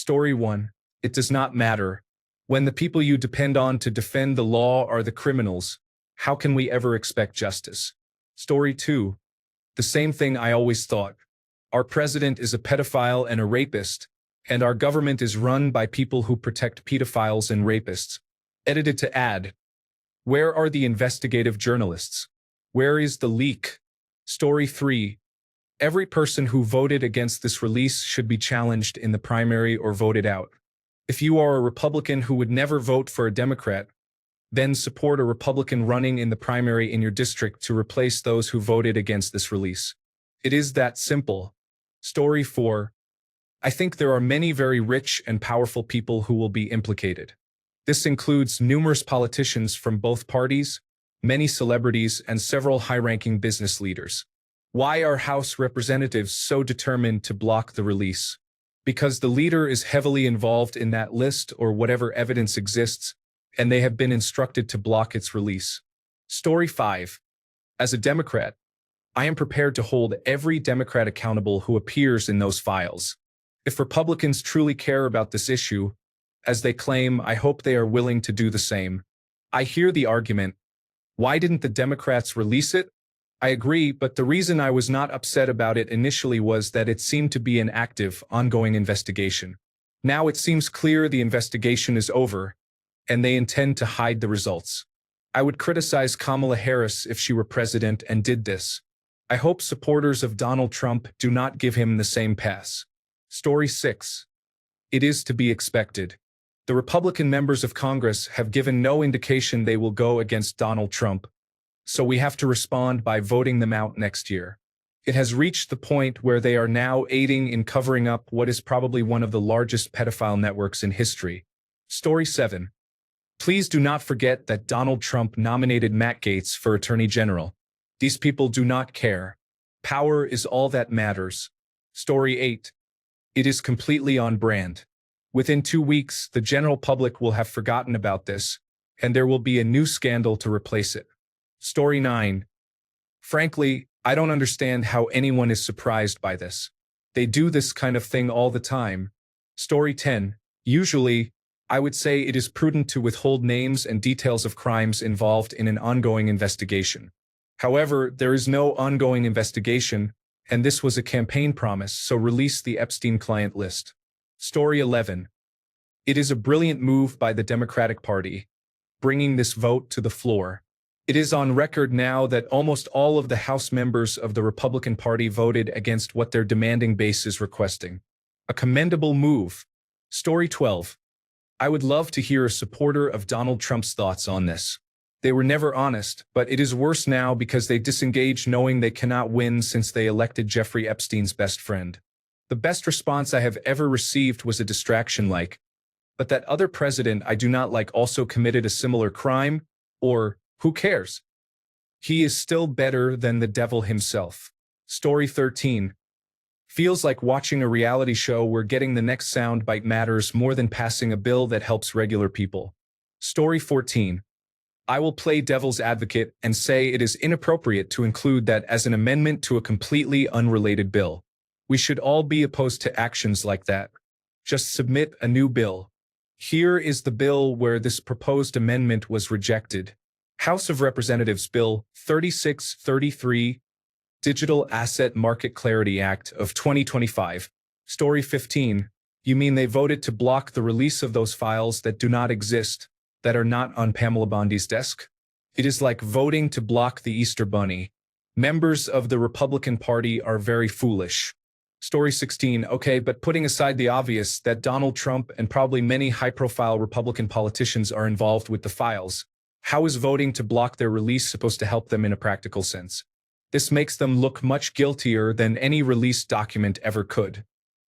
Story 1. It does not matter. When the people you depend on to defend the law are the criminals, how can we ever expect justice? Story 2. The same thing I always thought. Our president is a pedophile and a rapist, and our government is run by people who protect pedophiles and rapists. Edited to add, where are the investigative journalists? Where is the leak? Story 3. Every person who voted against this release should be challenged in the primary or voted out. If you are a Republican who would never vote for a Democrat, then support a Republican running in the primary in your district to replace those who voted against this release. It is that simple. Story 4. I think there are many very rich and powerful people who will be implicated. This includes numerous politicians from both parties, many celebrities, and several high-ranking business leaders. Why are House representatives so determined to block the release? Because the leader is heavily involved in that list or whatever evidence exists, and they have been instructed to block its release. Story 5. As a Democrat, I am prepared to hold every Democrat accountable who appears in those files. If Republicans truly care about this issue, as they claim, I hope they are willing to do the same. I hear the argument, why didn't the Democrats release it? I agree, but the reason I was not upset about it initially was that it seemed to be an active, ongoing investigation. Now it seems clear the investigation is over, and they intend to hide the results. I would criticize Kamala Harris if she were president and did this. I hope supporters of Donald Trump do not give him the same pass. Story 6. It is to be expected. The Republican members of Congress have given no indication they will go against Donald Trump, so we have to respond by voting them out next year. It has reached the point where they are now aiding in covering up what is probably one of the largest pedophile networks in history. Story 7. Please do not forget that Donald Trump nominated Matt Gaetz for Attorney General. These people do not care. Power is all that matters. Story 8. It is completely on brand. Within 2 weeks, the general public will have forgotten about this, and there will be a new scandal to replace it. Story 9. Frankly, I don't understand how anyone is surprised by this. They do this kind of thing all the time. Story 10. Usually, I would say it is prudent to withhold names and details of crimes involved in an ongoing investigation. However, there is no ongoing investigation, and this was a campaign promise, so release the Epstein client list. Story 11. It is a brilliant move by the Democratic Party, bringing this vote to the floor. It is on record now that almost all of the House members of the Republican Party voted against what their demanding base is requesting. A commendable move. Story 12. I would love to hear a supporter of Donald Trump's thoughts on this. They were never honest, but it is worse now because they disengage knowing they cannot win since they elected Jeffrey Epstein's best friend. The best response I have ever received was a distraction like, but that other president I do not like also committed a similar crime, or, who cares? He is still better than the devil himself. Story 13. Feels like watching a reality show where getting the next soundbite matters more than passing a bill that helps regular people. Story 14. I will play devil's advocate and say it is inappropriate to include that as an amendment to a completely unrelated bill. We should all be opposed to actions like that. Just submit a new bill. Here is the bill where this proposed amendment was rejected. House of Representatives Bill 3633, Digital Asset Market Clarity Act of 2025. Story 15. You mean they voted to block the release of those files that do not exist, that are not on Pamela Bondi's desk? It is like voting to block the Easter Bunny. Members of the Republican Party are very foolish. Story 16. Okay, but putting aside the obvious that Donald Trump and probably many high-profile Republican politicians are involved with the files, how is voting to block their release supposed to help them in a practical sense? This makes them look much guiltier than any released document ever could.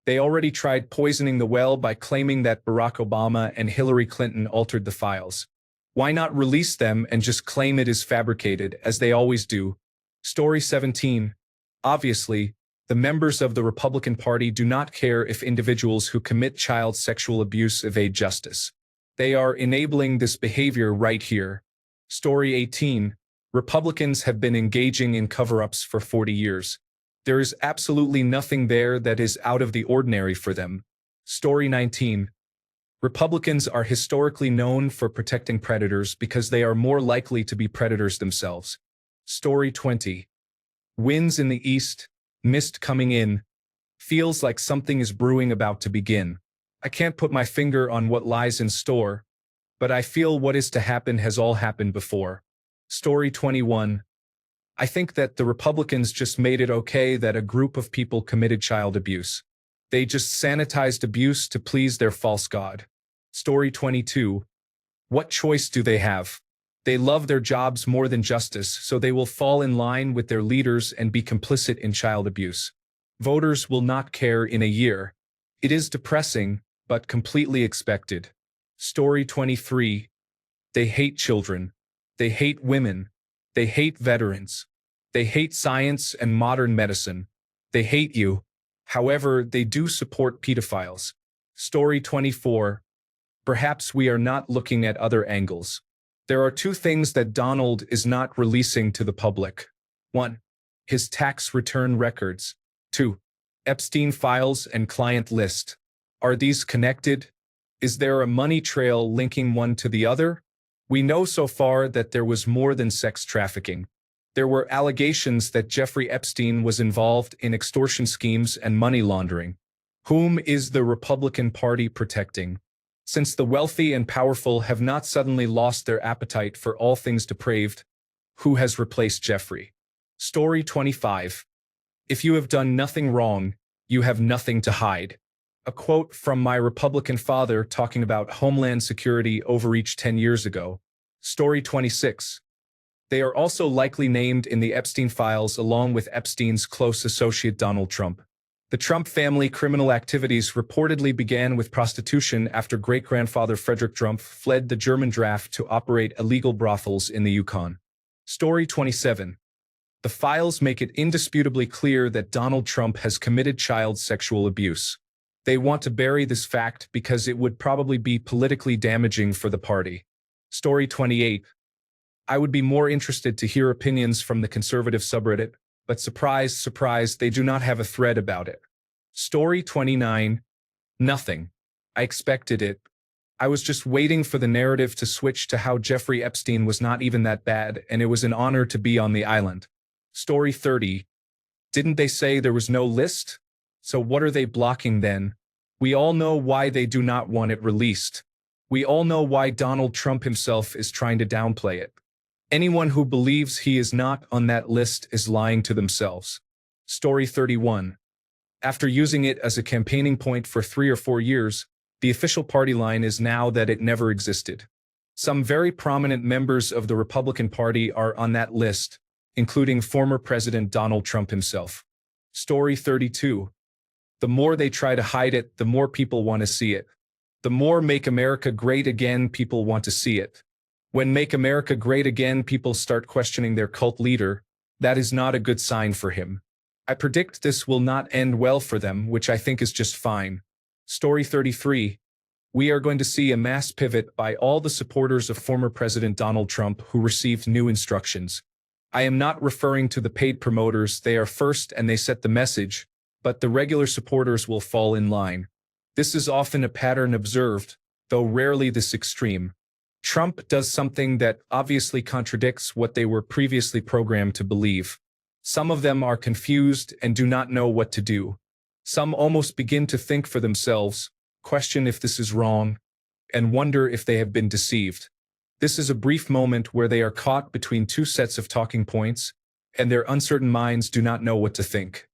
They already tried poisoning the well by claiming that Barack Obama and Hillary Clinton altered the files. Why not release them and just claim it is fabricated, as they always do? Story 17. Obviously, the members of the Republican Party do not care if individuals who commit child sexual abuse evade justice. They are enabling this behavior right here. Story 18. Republicans have been engaging in cover-ups for 40 years. There is absolutely nothing there that is out of the ordinary for them. Story 19. Republicans are historically known for protecting predators because they are more likely to be predators themselves. Story 20. Winds in the east, mist coming in, feels like something is brewing about to begin. I can't put my finger on what lies in store, but I feel what is to happen has all happened before. Story 21. I think that the Republicans just made it okay that a group of people committed child abuse. They just sanitized abuse to please their false god. Story 22. What choice do they have? They love their jobs more than justice, so they will fall in line with their leaders and be complicit in child abuse. Voters will not care in a year. It is depressing, but completely expected. Story 23. They hate children. They hate women. They hate veterans. They hate science and modern medicine. They hate you. However, they do support pedophiles. Story 24. Perhaps we are not looking at other angles. There are two things that Donald is not releasing to the public. 1. His tax return records. 2. Epstein files and client list. Are these connected? Is there a money trail linking one to the other? We know so far that there was more than sex trafficking. There were allegations that Jeffrey Epstein was involved in extortion schemes and money laundering. Whom is the Republican Party protecting? Since the wealthy and powerful have not suddenly lost their appetite for all things depraved, who has replaced Jeffrey? Story 25. If you have done nothing wrong, you have nothing to hide. A quote from my Republican father talking about Homeland Security overreach 10 years ago. Story 26. They are also likely named in the Epstein files along with Epstein's close associate Donald Trump. The Trump family criminal activities reportedly began with prostitution after great-grandfather Frederick Trump fled the German draft to operate illegal brothels in the Yukon. Story 27. The files make it indisputably clear that Donald Trump has committed child sexual abuse. They want to bury this fact because it would probably be politically damaging for the party. Story 28. I would be more interested to hear opinions from the conservative subreddit, but surprise, surprise, they do not have a thread about it. Story 29. Nothing. I expected it. I was just waiting for the narrative to switch to how Jeffrey Epstein was not even that bad, and it was an honor to be on the island. Story 30. Didn't they say there was no list? So what are they blocking then? We all know why they do not want it released. We all know why Donald Trump himself is trying to downplay it. Anyone who believes he is not on that list is lying to themselves. Story 31. After using it as a campaigning point for 3 or 4 years, the official party line is now that it never existed. Some very prominent members of the Republican Party are on that list, including former President Donald Trump himself. Story 32. The more they try to hide it, the more people want to see it. The more Make America Great Again people want to see it. When Make America Great Again people start questioning their cult leader, that is not a good sign for him. I predict this will not end well for them, which I think is just fine. Story 33. We are going to see a mass pivot by all the supporters of former President Donald Trump who received new instructions. I am not referring to the paid promoters, they are first and they set the message, but the regular supporters will fall in line. This is often a pattern observed, though rarely this extreme. Trump does something that obviously contradicts what they were previously programmed to believe. Some of them are confused and do not know what to do. Some almost begin to think for themselves, question if this is wrong, and wonder if they have been deceived. This is a brief moment where they are caught between two sets of talking points, and their uncertain minds do not know what to think.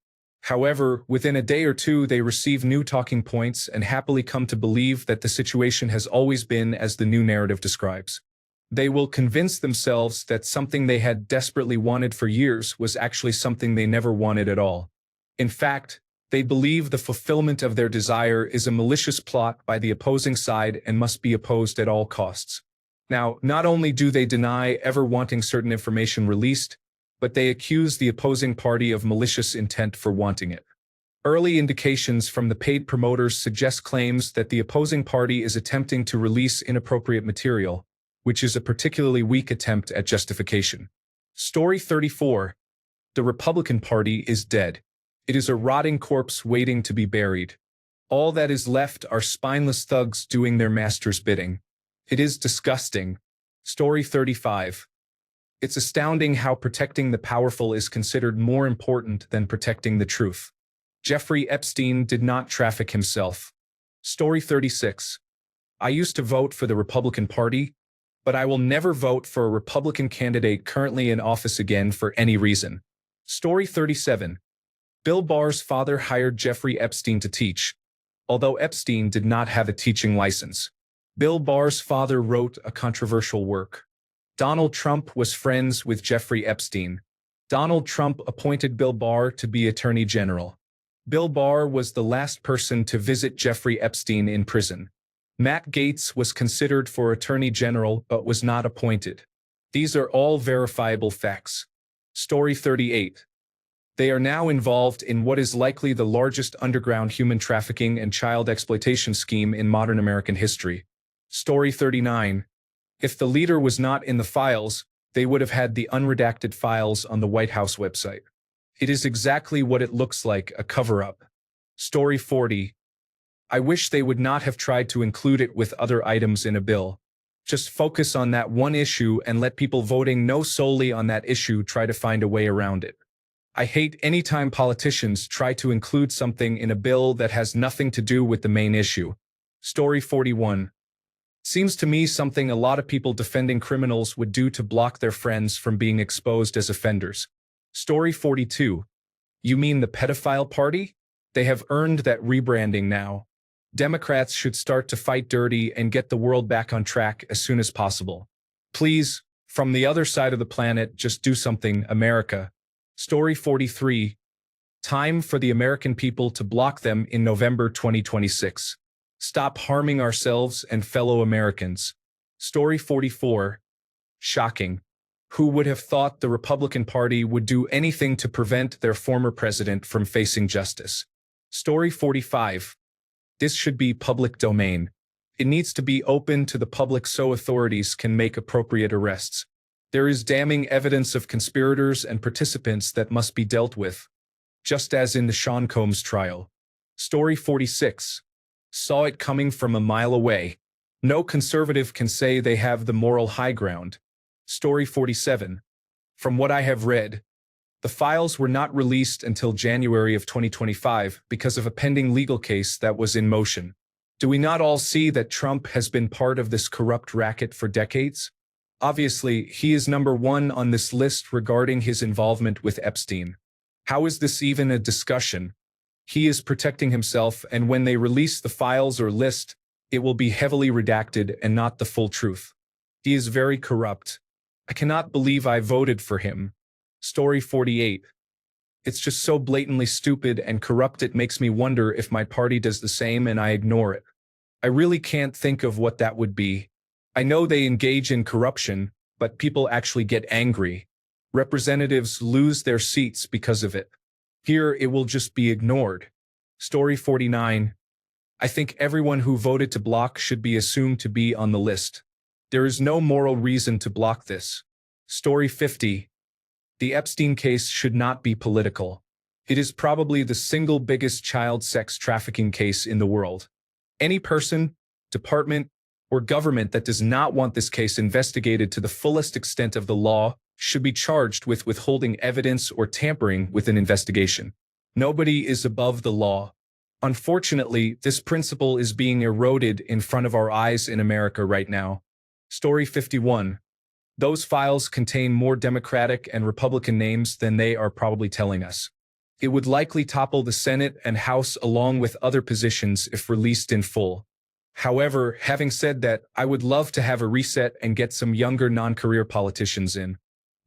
However, within a day or two they receive new talking points and happily come to believe that the situation has always been as the new narrative describes. They will convince themselves that something they had desperately wanted for years was actually something they never wanted at all. In fact, they believe the fulfillment of their desire is a malicious plot by the opposing side and must be opposed at all costs. Now, not only do they deny ever wanting certain information released, but they accuse the opposing party of malicious intent for wanting it. Early indications from the paid promoters suggest claims that the opposing party is attempting to release inappropriate material, which is a particularly weak attempt at justification. Story 34. The Republican Party is dead. It is a rotting corpse waiting to be buried. All that is left are spineless thugs doing their master's bidding. It is disgusting. Story 35. It's astounding how protecting the powerful is considered more important than protecting the truth. Jeffrey Epstein did not traffic himself. Story 36. I used to vote for the Republican Party, but I will never vote for a Republican candidate currently in office again for any reason. Story 37. Bill Barr's father hired Jeffrey Epstein to teach, although Epstein did not have a teaching license. Bill Barr's father wrote a controversial work. Donald Trump was friends with Jeffrey Epstein. Donald Trump appointed Bill Barr to be Attorney General. Bill Barr was the last person to visit Jeffrey Epstein in prison. Matt Gaetz was considered for Attorney General but was not appointed. These are all verifiable facts. Story 38. They are now involved in what is likely the largest underground human trafficking and child exploitation scheme in modern American history. Story 39. If the leader was not in the files, they would have had the unredacted files on the White House website. It is exactly what it looks like, a cover-up. Story 40. I wish they would not have tried to include it with other items in a bill. Just focus on that one issue and let people voting no solely on that issue try to find a way around it. I hate any time politicians try to include something in a bill that has nothing to do with the main issue. Story 41. Seems to me something a lot of people defending criminals would do to block their friends from being exposed as offenders. Story 42. You mean the pedophile party? They have earned that rebranding now. Democrats should start to fight dirty and get the world back on track as soon as possible. Please, from the other side of the planet, just do something, America. Story 43. Time for the American people to block them in November 2026. Stop harming ourselves and fellow Americans. Story 44. Shocking. Who would have thought the Republican Party would do anything to prevent their former president from facing justice? Story 45. This should be public domain. It needs to be open to the public so authorities can make appropriate arrests. There is damning evidence of conspirators and participants that must be dealt with, just as in the Sean Combs trial. Story 46. Saw it coming from a mile away. No conservative can say they have the moral high ground. Story 47. From what I have read, the files were not released until January of 2025 because of a pending legal case that was in motion. Do we not all see that Trump has been part of this corrupt racket for decades? Obviously, he is number one on this list regarding his involvement with Epstein. How is this even a discussion? He is protecting himself, and when they release the files or list, it will be heavily redacted and not the full truth. He is very corrupt. I cannot believe I voted for him. Story 48. It's just so blatantly stupid and corrupt it makes me wonder if my party does the same and I ignore it. I really can't think of what that would be. I know they engage in corruption, but people actually get angry. Representatives lose their seats because of it. Here, it will just be ignored. Story 49. I think everyone who voted to block should be assumed to be on the list. There is no moral reason to block this. Story 50. The Epstein case should not be political. It is probably the single biggest child sex trafficking case in the world. Any person, department, or government that does not want this case investigated to the fullest extent of the law should be charged with withholding evidence or tampering with an investigation. Nobody is above the law. Unfortunately, this principle is being eroded in front of our eyes in America right now. Story 51. Those files contain more Democratic and Republican names than they are probably telling us. It would likely topple the Senate and House along with other positions if released in full. However, having said that, I would love to have a reset and get some younger non-career politicians in.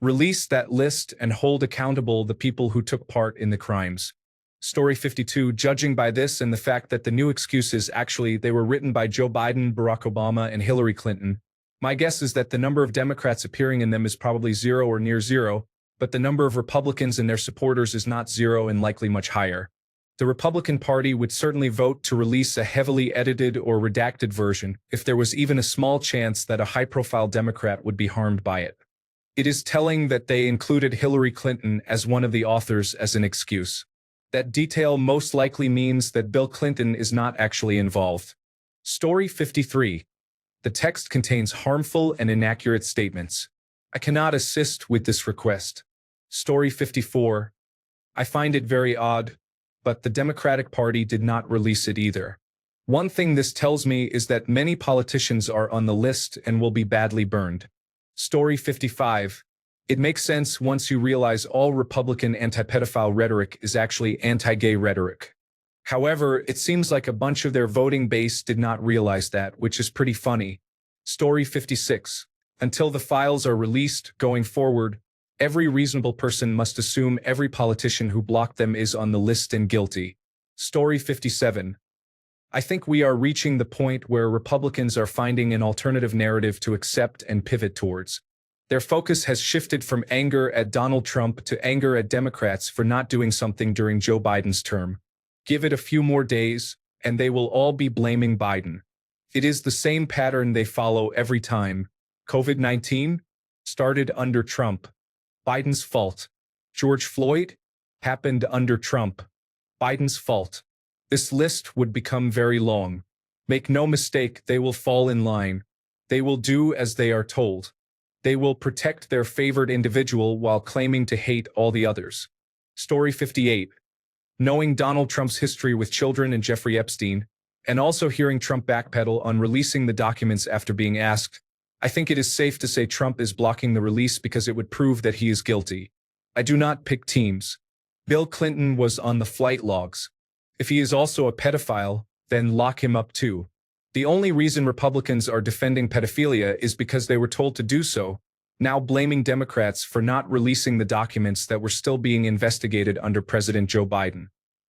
Release that list and hold accountable the people who took part in the crimes. Story 52. Judging by this and the fact that the new excuses actually they were written by Joe Biden, Barack Obama, and Hillary Clinton, my guess is that the number of Democrats appearing in them is probably zero or near zero, but the number of Republicans and their supporters is not zero and likely much higher. The Republican Party would certainly vote to release a heavily edited or redacted version if there was even a small chance that a high-profile Democrat would be harmed by it. It is telling that they included Hillary Clinton as one of the authors as an excuse. That detail most likely means that Bill Clinton is not actually involved. Story 53. The text contains harmful and inaccurate statements. I cannot assist with this request. Story 54. I find it very odd, but the Democratic Party did not release it either. One thing this tells me is that many politicians are on the list and will be badly burned. Story 55. It makes sense once you realize all Republican anti-pedophile rhetoric is actually anti-gay rhetoric. However, it seems like a bunch of their voting base did not realize that, which is pretty funny. Story 56. Until the files are released, going forward, every reasonable person must assume every politician who blocked them is on the list and guilty. Story 57. I think we are reaching the point where Republicans are finding an alternative narrative to accept and pivot towards. Their focus has shifted from anger at Donald Trump to anger at Democrats for not doing something during Joe Biden's term. Give it a few more days, and they will all be blaming Biden. It is the same pattern they follow every time. COVID-19 started under Trump. Biden's fault. George Floyd happened under Trump. Biden's fault. This list would become very long. Make no mistake, they will fall in line. They will do as they are told. They will protect their favored individual while claiming to hate all the others. Story 58. Knowing Donald Trump's history with children and Jeffrey Epstein, and also hearing Trump backpedal on releasing the documents after being asked, I think it is safe to say Trump is blocking the release because it would prove that he is guilty. I do not pick teams. Bill Clinton was on the flight logs. If he is also a pedophile, then lock him up too. The only reason Republicans are defending pedophilia is because they were told to do so, now blaming Democrats for not releasing the documents that were still being investigated under President Joe Biden.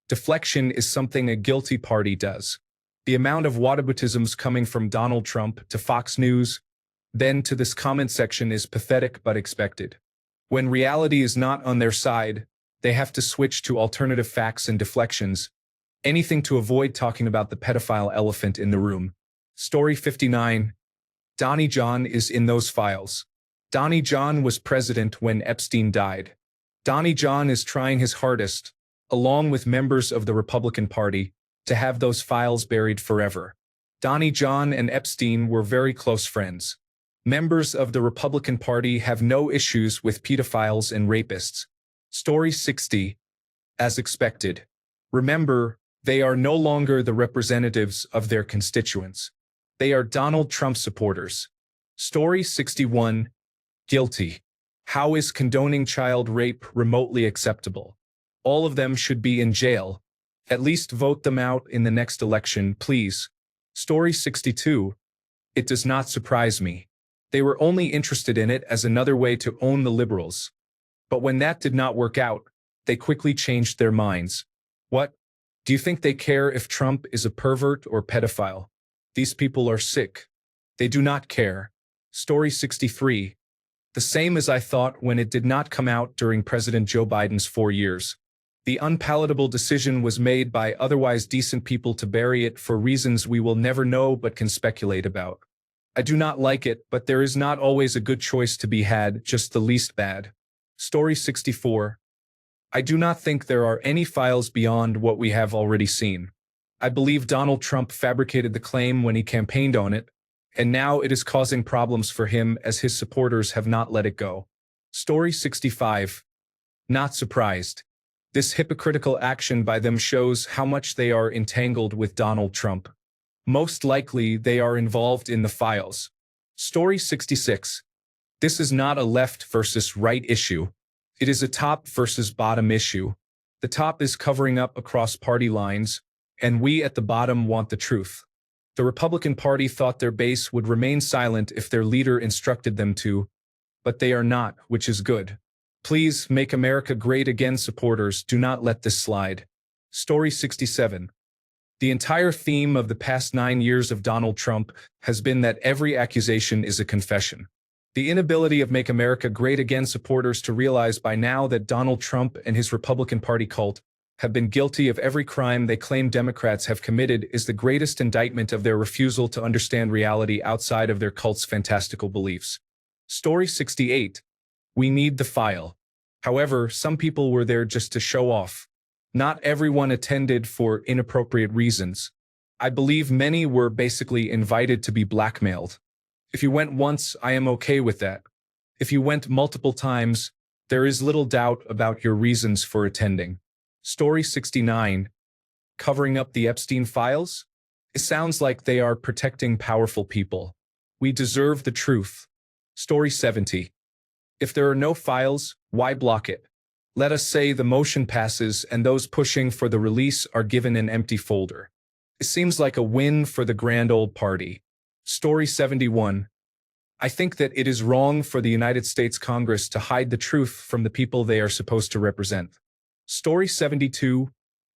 Deflection is something a guilty party does. The amount of whataboutisms coming from Donald Trump to Fox News, then to this comment section is pathetic but expected. When reality is not on their side, they have to switch to alternative facts and deflections, anything to avoid talking about the pedophile elephant in the room. Story 59. Donnie John is in those files. Donnie John was president when Epstein died. Donnie John is trying his hardest, along with members of the Republican Party, to have those files buried forever. Donnie John and Epstein were very close friends. Members of the Republican Party have no issues with pedophiles and rapists. Story 60. As expected. Remember, they are no longer the representatives of their constituents. They are Donald Trump supporters. Story 61. Guilty. How is condoning child rape remotely acceptable? All of them should be in jail. At least vote them out in the next election, please. Story 62. It does not surprise me. They were only interested in it as another way to own the liberals. But when that did not work out, they quickly changed their minds. What? Do you think they care if Trump is a pervert or pedophile? These people are sick. They do not care. Story 63. The same as I thought when it did not come out during President Joe Biden's 4 years. The unpalatable decision was made by otherwise decent people to bury it for reasons we will never know but can speculate about. I do not like it, but there is not always a good choice to be had, just the least bad. Story 64. I do not think there are any files beyond what we have already seen. I believe Donald Trump fabricated the claim when he campaigned on it, and now it is causing problems for him as his supporters have not let it go. Story 65. Not surprised. This hypocritical action by them shows how much they are entangled with Donald Trump. Most likely they are involved in the files. Story 66. This is not a left versus right issue. It is a top versus bottom issue. The top is covering up across party lines, and we at the bottom want the truth. The Republican Party thought their base would remain silent if their leader instructed them to, but they are not, which is good. Please, Make America Great Again supporters, do not let this slide. Story 67. The entire theme of the past 9 years of Donald Trump has been that every accusation is a confession. The inability of Make America Great Again supporters to realize by now that Donald Trump and his Republican Party cult have been guilty of every crime they claim Democrats have committed is the greatest indictment of their refusal to understand reality outside of their cult's fantastical beliefs. Story 68. We need the file. However, some people were there just to show off. Not everyone attended for inappropriate reasons. I believe many were basically invited to be blackmailed. If you went once, I am okay with that. If you went multiple times, there is little doubt about your reasons for attending. Story 69. Covering up the Epstein files? It sounds like they are protecting powerful people. We deserve the truth. Story 70. If there are no files, why block it? Let us say the motion passes and those pushing for the release are given an empty folder. It seems like a win for the grand old party. Story 71. I think that it is wrong for the United States Congress to hide the truth from the people they are supposed to represent. Story 72.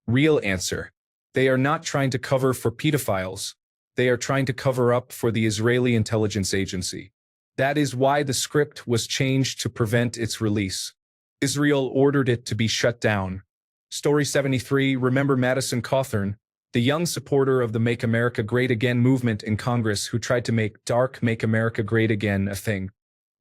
Real answer. They are not trying to cover for pedophiles. They are trying to cover up for the Israeli intelligence agency. That is why the script was changed to prevent its release. Israel ordered it to be shut down. Story 73. Remember Madison Cawthorn, the young supporter of the Make America Great Again movement in Congress who tried to make dark Make America Great Again a thing.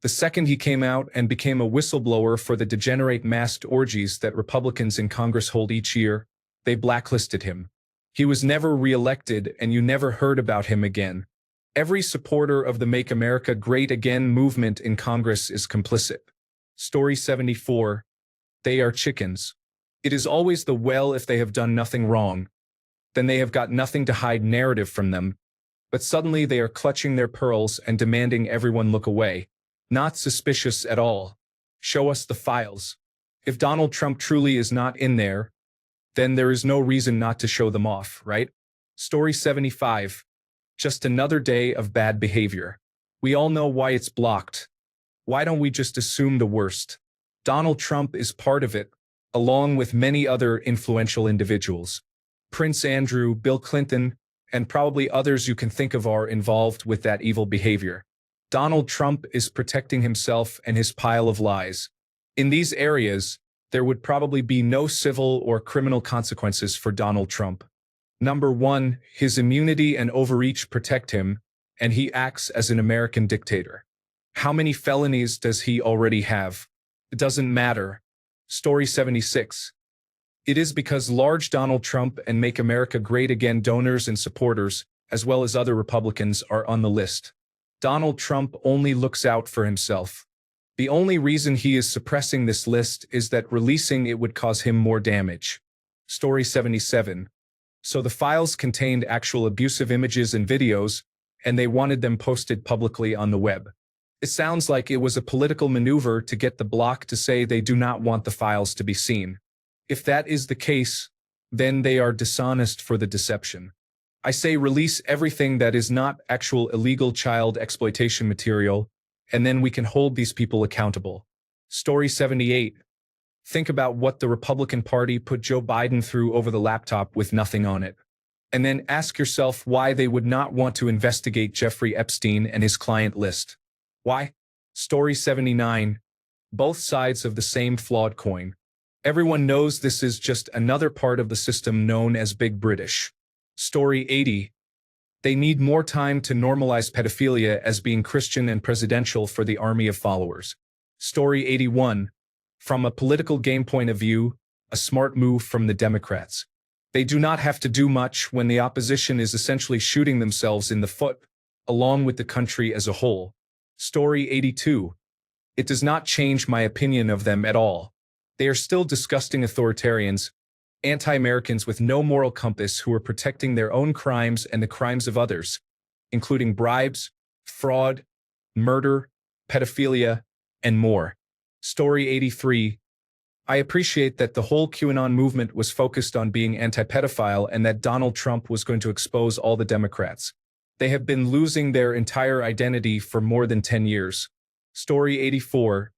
The second he came out and became a whistleblower for the degenerate masked orgies that Republicans in Congress hold each year, they blacklisted him. He was never re-elected and you never heard about him again. Every supporter of the Make America Great Again movement in Congress is complicit. Story 74. They are chickens. It is always the well if they have done nothing wrong. Then they have got nothing to hide narrative from them. But suddenly they are clutching their pearls and demanding everyone look away. Not suspicious at all. Show us the files. If Donald Trump truly is not in there, then there is no reason not to show them off, right? Story 75. Just another day of bad behavior. We all know why it's blocked. Why don't we just assume the worst? Donald Trump is part of it, along with many other influential individuals. Prince Andrew, Bill Clinton, and probably others you can think of are involved with that evil behavior. Donald Trump is protecting himself and his pile of lies. In these areas, there would probably be no civil or criminal consequences for Donald Trump. Number one, his immunity and overreach protect him, and he acts as an American dictator. How many felonies does he already have? It doesn't matter. Story 76. It is because large Donald Trump and Make America Great Again donors and supporters, as well as other Republicans, are on the list. Donald Trump only looks out for himself. The only reason he is suppressing this list is that releasing it would cause him more damage. Story 77. So the files contained actual abusive images and videos, and they wanted them posted publicly on the web. It sounds like it was a political maneuver to get the bloc to say they do not want the files to be seen. If that is the case, then they are dishonest for the deception. I say release everything that is not actual illegal child exploitation material, and then we can hold these people accountable. Story 78. Think about what the Republican Party put Joe Biden through over the laptop with nothing on it. And then ask yourself why they would not want to investigate Jeffrey Epstein and his client list. Why? Story 79. Both sides of the same flawed coin. Everyone knows this is just another part of the system known as Big British. Story 80. They need more time to normalize pedophilia as being Christian and presidential for the army of followers. Story 81. From a political game point of view, a smart move from the Democrats. They do not have to do much when the opposition is essentially shooting themselves in the foot, along with the country as a whole. Story 82. It does not change my opinion of them at all. They are still disgusting authoritarians, anti-Americans with no moral compass who are protecting their own crimes and the crimes of others, including bribes, fraud, murder, pedophilia, and more. Story 83. I appreciate that the whole QAnon movement was focused on being anti-pedophile and that Donald Trump was going to expose all the Democrats. They have been losing their entire identity for more than 10 years. Story 84.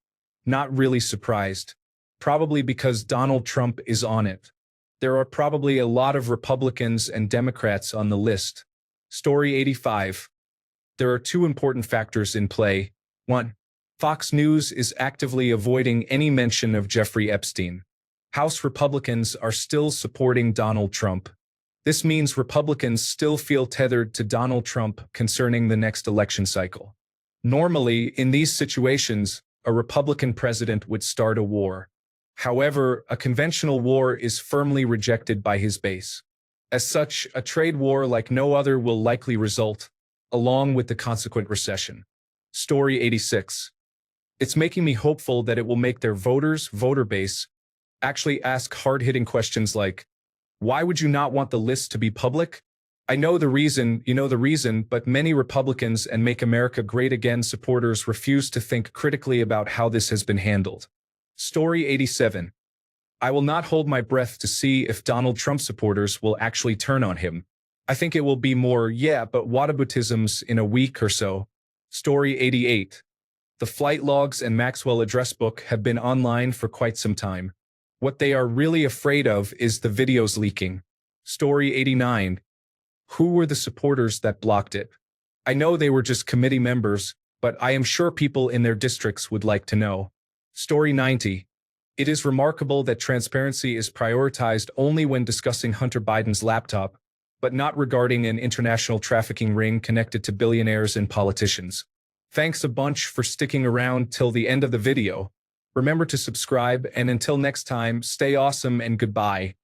Not really surprised. Probably because Donald Trump is on it. There are probably a lot of Republicans and Democrats on the list. Story 85. There are two important factors in play. 1. Fox News is actively avoiding any mention of Jeffrey Epstein. House Republicans are still supporting Donald Trump. This means Republicans still feel tethered to Donald Trump concerning the next election cycle. Normally, in these situations, a Republican president would start a war. However, a conventional war is firmly rejected by his base. As such, a trade war like no other will likely result, along with the consequent recession. Story 86. It's making me hopeful that it will make their voter base, actually ask hard-hitting questions like, why would you not want the list to be public? I know the reason, you know the reason, but many Republicans and Make America Great Again supporters refuse to think critically about how this has been handled. Story 87. I will not hold my breath to see if Donald Trump supporters will actually turn on him. I think it will be more, yeah, but whataboutisms in a week or so. Story 88. The flight logs and Maxwell address book have been online for quite some time. What they are really afraid of is the videos leaking. Story 89. Who were the supporters that blocked it? I know they were just committee members, but I am sure people in their districts would like to know. Story 90. It is remarkable that transparency is prioritized only when discussing Hunter Biden's laptop, but not regarding an international trafficking ring connected to billionaires and politicians. Thanks a bunch for sticking around till the end of the video. Remember to subscribe, and until next time, stay awesome and goodbye.